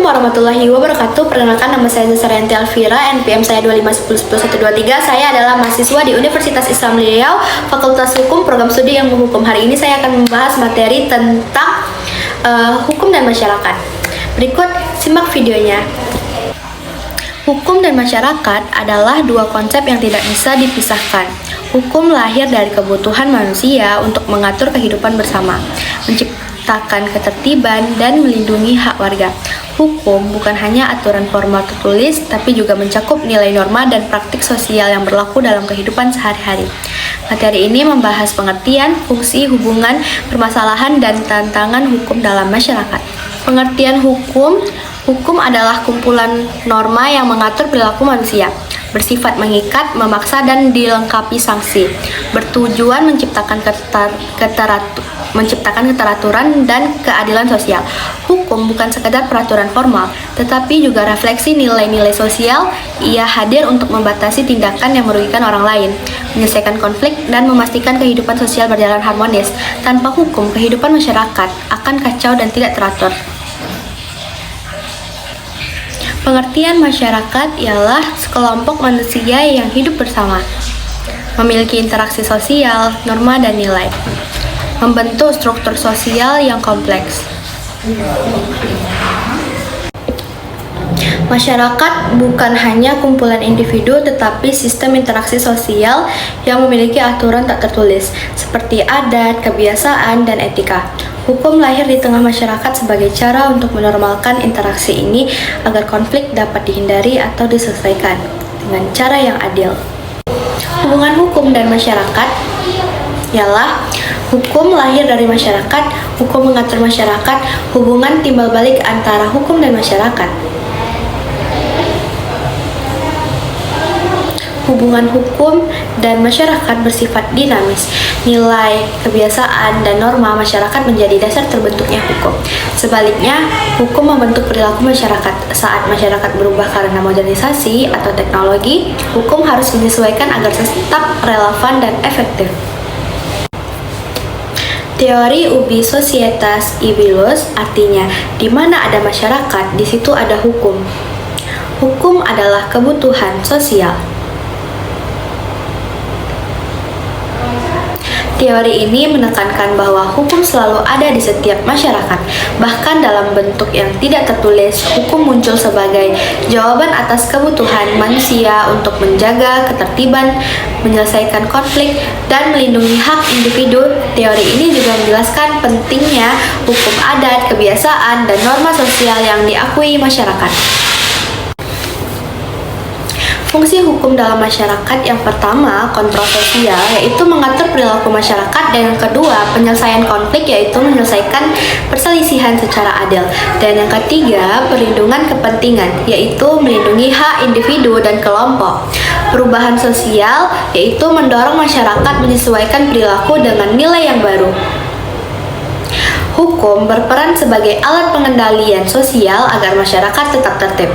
warahmatullahi wabarakatuh. Perkenalkan, nama saya Zasarianti Alfira, NPM saya 25101123. Saya adalah mahasiswa di Universitas Islam Riau, Fakultas Hukum, Program Studi Ilmu Hukum. Hari ini saya akan membahas materi tentang hukum dan masyarakat. Berikut simak videonya. Hukum dan masyarakat adalah dua konsep yang tidak bisa dipisahkan. Hukum lahir dari kebutuhan manusia untuk mengatur kehidupan bersama, menciptakan ketertiban, dan melindungi hak warga. Hukum bukan hanya aturan formal tertulis, tapi juga mencakup nilai norma dan praktik sosial yang berlaku dalam kehidupan sehari-hari. Materi ini membahas pengertian, fungsi, hubungan, permasalahan, dan tantangan hukum dalam masyarakat. Pengertian hukum. Hukum adalah kumpulan norma yang mengatur perilaku manusia, bersifat mengikat, memaksa, dan dilengkapi sanksi, bertujuan menciptakan keteraturan dan keadilan sosial. Hukum bukan sekedar peraturan formal, tetapi juga refleksi nilai-nilai sosial. Ia hadir untuk membatasi tindakan yang merugikan orang lain, menyelesaikan konflik, dan memastikan kehidupan sosial berjalan harmonis. Tanpa hukum, kehidupan masyarakat akan kacau dan tidak teratur. Pengertian masyarakat ialah sekelompok manusia yang hidup bersama, memiliki interaksi sosial, norma, dan nilai, membentuk struktur sosial yang kompleks. Masyarakat bukan hanya kumpulan individu, tetapi sistem interaksi sosial yang memiliki aturan tak tertulis, seperti adat, kebiasaan, dan etika. Hukum lahir di tengah masyarakat sebagai cara untuk menormalkan interaksi ini agar konflik dapat dihindari atau diselesaikan dengan cara yang adil. Hubungan hukum dan masyarakat ialah hukum lahir dari masyarakat, hukum mengatur masyarakat, hubungan timbal balik antara hukum dan masyarakat. Hubungan hukum dan masyarakat bersifat dinamis. Nilai, kebiasaan, dan norma masyarakat menjadi dasar terbentuknya hukum. Sebaliknya, hukum membentuk perilaku masyarakat. Saat masyarakat berubah karena modernisasi atau teknologi, hukum harus menyesuaikan agar tetap relevan dan efektif. Teori ubi societas civilis artinya, di mana ada masyarakat, di situ ada hukum. Hukum adalah kebutuhan sosial. Teori ini menekankan bahwa hukum selalu ada di setiap masyarakat. Bahkan dalam bentuk yang tidak tertulis, hukum muncul sebagai jawaban atas kebutuhan manusia untuk menjaga ketertiban, menyelesaikan konflik, dan melindungi hak individu. Teori ini juga menjelaskan pentingnya hukum adat, kebiasaan, dan norma sosial yang diakui masyarakat. Fungsi hukum dalam masyarakat yang pertama, kontrol sosial, yaitu mengatur perilaku masyarakat, dan yang kedua, penyelesaian konflik, yaitu menyelesaikan perselisihan secara adil, dan yang ketiga, perlindungan kepentingan, yaitu melindungi hak individu dan kelompok. Perubahan sosial, yaitu mendorong masyarakat menyesuaikan perilaku dengan nilai yang baru. Hukum berperan sebagai alat pengendalian sosial agar masyarakat tetap tertib.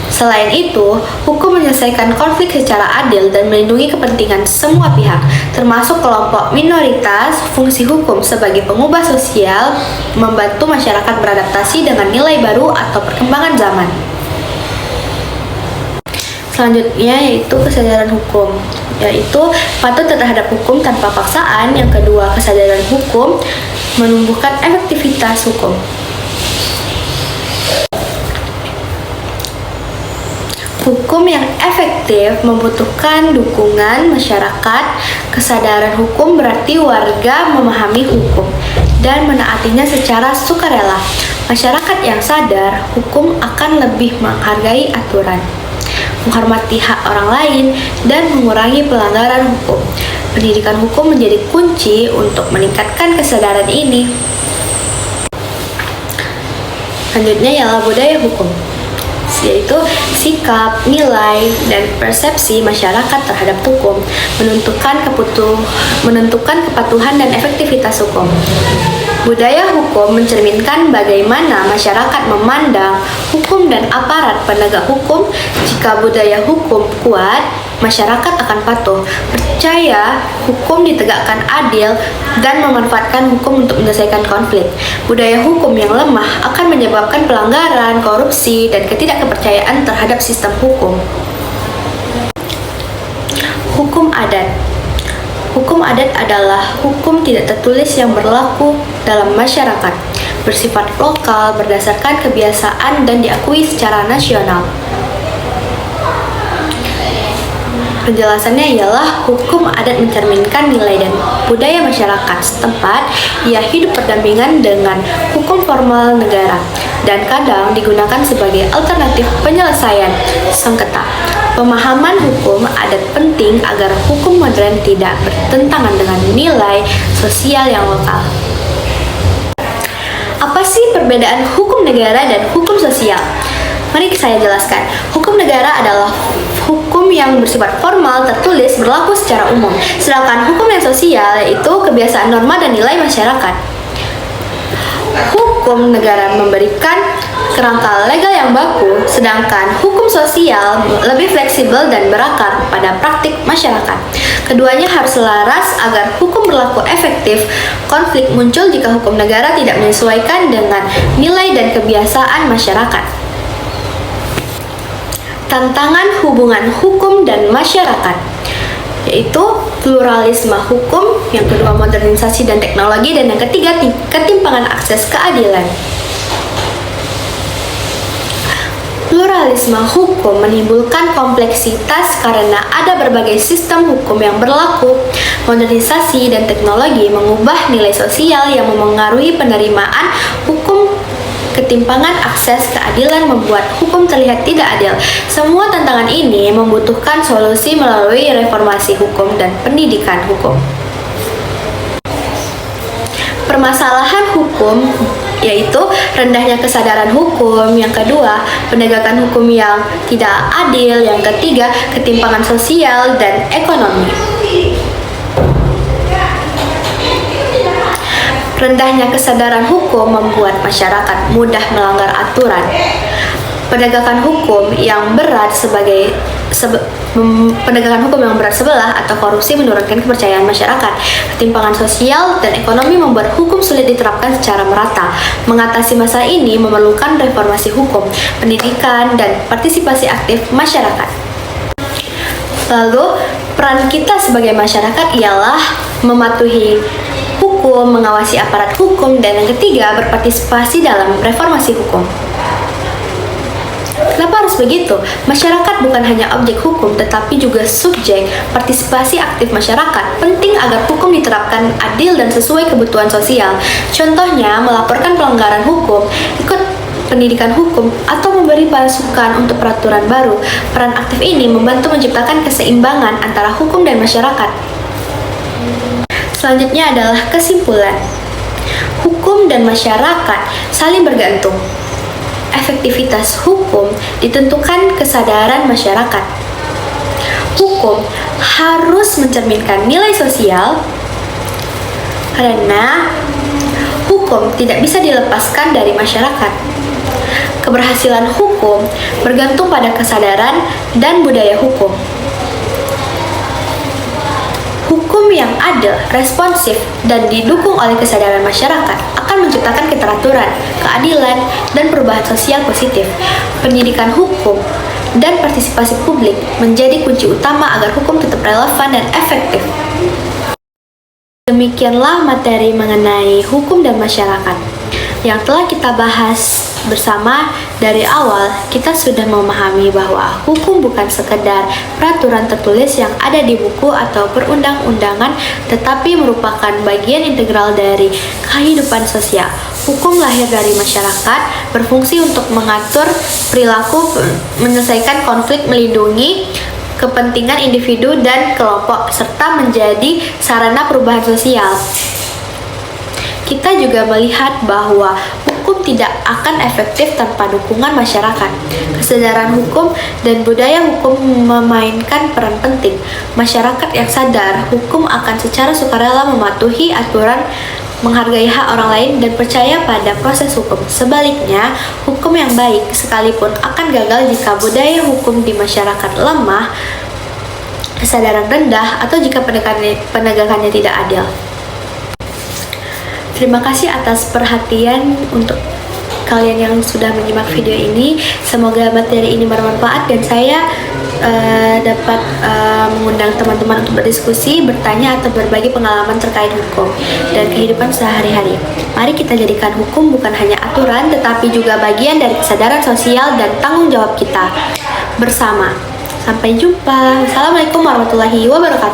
Selain itu, hukum menyelesaikan konflik secara adil dan melindungi kepentingan semua pihak, termasuk kelompok minoritas. Fungsi hukum sebagai pengubah sosial, membantu masyarakat beradaptasi dengan nilai baru atau perkembangan zaman. Selanjutnya yaitu kesadaran hukum, yaitu patuh terhadap hukum tanpa paksaan. Yang kedua, kesadaran hukum menumbuhkan efektivitas hukum. Hukum yang efektif membutuhkan dukungan masyarakat. Kesadaran hukum berarti warga memahami hukum dan menaatinya secara sukarela. Masyarakat yang sadar hukum akan lebih menghargai aturan, menghormati hak orang lain, dan mengurangi pelanggaran hukum. Pendidikan hukum menjadi kunci untuk meningkatkan kesadaran ini. Selanjutnya ialah budaya hukum, yaitu sikap, nilai, dan persepsi masyarakat terhadap hukum, menentukan kepatuhan dan efektivitas hukum. Budaya hukum mencerminkan bagaimana masyarakat memandang hukum dan aparat penegak hukum. Jika budaya hukum kuat, masyarakat akan patuh, percaya hukum ditegakkan adil, dan memanfaatkan hukum untuk menyelesaikan konflik. Budaya hukum yang lemah akan menyebabkan pelanggaran, korupsi, dan ketidakpercayaan terhadap sistem hukum. Hukum adat. Hukum adat adalah hukum tidak tertulis yang berlaku dalam masyarakat, bersifat lokal, berdasarkan kebiasaan, dan diakui secara nasional. Penjelasannya ialah hukum adat mencerminkan nilai dan budaya masyarakat setempat. Ia hidup berdampingan dengan hukum formal negara dan kadang digunakan sebagai alternatif penyelesaian sengketa. Pemahaman hukum adat penting agar hukum modern tidak bertentangan dengan nilai sosial yang lokal. Apa sih perbedaan hukum negara dan hukum sosial? Mari saya jelaskan. Hukum negara adalah hukum yang bersifat formal, tertulis, berlaku secara umum. Sedangkan hukum yang sosial yaitu kebiasaan, norma, dan nilai masyarakat. Hukum negara memberikan kerangka legal yang baku, sedangkan hukum sosial lebih fleksibel dan berakar pada praktik masyarakat. Keduanya harus selaras agar hukum berlaku efektif. Konflik muncul jika hukum negara tidak menyesuaikan dengan nilai dan kebiasaan masyarakat. Tantangan hubungan hukum dan masyarakat, yaitu pluralisme hukum, yang kedua modernisasi dan teknologi, dan yang ketiga ketimpangan akses keadilan. Pluralisme hukum menimbulkan kompleksitas karena ada berbagai sistem hukum yang berlaku. Modernisasi dan teknologi mengubah nilai sosial yang memengaruhi penerimaan hukum. Ketimpangan akses keadilan membuat hukum terlihat tidak adil. Semua tantangan ini membutuhkan solusi melalui reformasi hukum dan pendidikan hukum. Permasalahan hukum yaitu rendahnya kesadaran hukum, yang kedua penegakan hukum yang tidak adil, yang ketiga ketimpangan sosial dan ekonomi. Rendahnya kesadaran hukum membuat masyarakat mudah melanggar aturan. Penegakan hukum yang berat sebelah atau korupsi menurunkan kepercayaan masyarakat. Ketimpangan sosial dan ekonomi membuat hukum sulit diterapkan secara merata. Mengatasi masalah ini memerlukan reformasi hukum, pendidikan, dan partisipasi aktif masyarakat. Lalu, peran kita sebagai masyarakat ialah mematuhi hukum, mengawasi aparat hukum, dan yang ketiga berpartisipasi dalam reformasi hukum. Kenapa harus begitu? Masyarakat bukan hanya objek hukum, tetapi juga subjek. Partisipasi aktif masyarakat penting agar hukum diterapkan adil dan sesuai kebutuhan sosial. Contohnya, melaporkan pelanggaran hukum, ikut pendidikan hukum, atau memberi masukan untuk peraturan baru. Peran aktif ini membantu menciptakan keseimbangan antara hukum dan masyarakat. Selanjutnya adalah kesimpulan. Hukum dan masyarakat saling bergantung. Efektivitas hukum ditentukan kesadaran masyarakat. Hukum harus mencerminkan nilai sosial karena hukum tidak bisa dilepaskan dari masyarakat. Keberhasilan hukum bergantung pada kesadaran dan budaya hukum. Hukum yang adil, responsif, dan didukung oleh kesadaran masyarakat akan menciptakan keteraturan, keadilan, dan perubahan sosial positif. Pendidikan hukum dan partisipasi publik menjadi kunci utama agar hukum tetap relevan dan efektif. Demikianlah materi mengenai hukum dan masyarakat yang telah kita bahas bersama. Dari awal kita sudah memahami bahwa hukum bukan sekedar peraturan tertulis yang ada di buku atau perundang-undangan, tetapi merupakan bagian integral dari kehidupan sosial. Hukum lahir dari masyarakat, berfungsi untuk mengatur perilaku, menyelesaikan konflik, melindungi kepentingan individu dan kelompok, serta menjadi sarana perubahan sosial. Kita juga melihat bahwa hukum tidak akan efektif tanpa dukungan masyarakat. Kesadaran hukum dan budaya hukum memainkan peran penting. Masyarakat yang sadar hukum akan secara sukarela mematuhi aturan, menghargai hak orang lain, dan percaya pada proses hukum. Sebaliknya, hukum yang baik sekalipun akan gagal jika budaya hukum di masyarakat lemah. kesadaran rendah, atau jika penegakannya tidak adil. Terima kasih atas perhatian untuk kalian yang sudah menyimak video ini. Semoga materi ini bermanfaat dan saya dapat mengundang teman-teman untuk berdiskusi, bertanya, atau berbagi pengalaman terkait hukum dan kehidupan sehari-hari. Mari kita jadikan hukum bukan hanya aturan, tetapi juga bagian dari kesadaran sosial dan tanggung jawab kita bersama. Sampai jumpa. Wassalamualaikum warahmatullahi wabarakatuh.